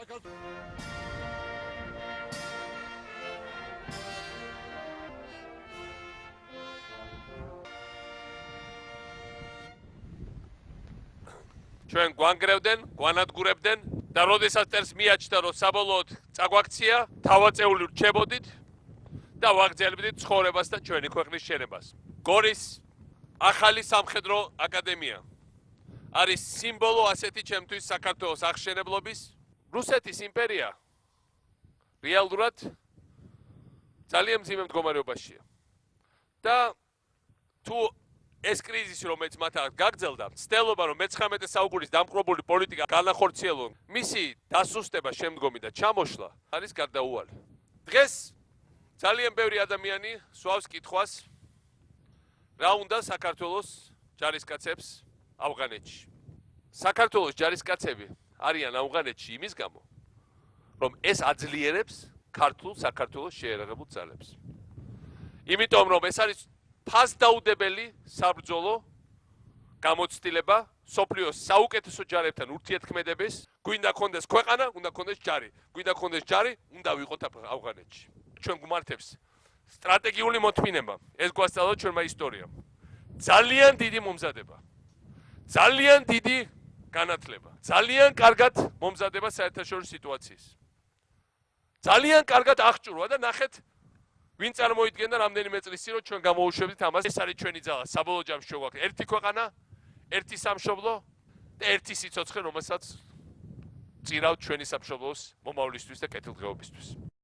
ჩვენ გვანგრევდნენ, გვანადგურებდნენ და როდესაც წერს მიაჩნდა, რომ საბოლოოდ წაგვაქცია, თავაწეული რჩებოდით და ვაგრძელებდით ცხოვრებას და ჩვენი ქვეყნის შენებას. გორის ახალი სამხედრო აკადემია არის სიმბოლო ასეთი ჩემთვის საქართველოს აღშენებლობის. რუსეთის იმპერია რეალურად ძალიან მძიმე მდგომარეობაშია. და თუ ეს კრიზისი, რომელიც მათ გაგრძელდა, ცდილობა, რომ მე-19 საუკუნის დამყრობული პოლიტიკა განახორციელონ, მისი დასუსტება შემდგომი და ჩამოშლა არის გარდაუვალი. დღეს ძალიან ბევრი ადამიანი სვავს კითხვას, რა უნდა საქართველოს ჯარისკაცებს ავღანეთში. საქართველოს ჯარისკაცები არიან ავღანეთში იმის გამო, რომ ეს აძლიერებს ქართულ საქართველოს შეერაღებულ ძალებს. იმიტომ რომ ეს არის ფასდაუდებელი საბრძოლო გამოცდილება სოფლიოს საუკეთესო ჯარებთან ურთიერთქმედების. გვინდა გქონდეს ქვეყანა, უნდა გქონდეს ჯარი. გვინდა გქონდეს ჯარი, უნდა ვიყოთ ავღანეთში. ჩვენ გვმართებს სტრატეგიული მოთმინება. ეს გვასწავლა ჩვენმა ისტორიამ. ძალიან დიდი მომზადება. ძალიან დიდი განათლება. ძალიან კარგად მომზადება საერთაშორისო სიტუაციის. ძალიან კარგად აღჭურვა და ნახეთ ვინ წარმოიდგენდა რამდენიმე წლის წინ, რომ ჩვენ გამოუშვებდით ამას. ეს არის ჩვენი ძალა. საბოლოო ჯამში შეგვაქვს ერთი ქვეყანა, ერთი სამშობლო და ერთი სიცოცხლე, რომელსაც წირავთ ჩვენი სამშობლოს მომავლისთვის და კეთილდღეობისთვის.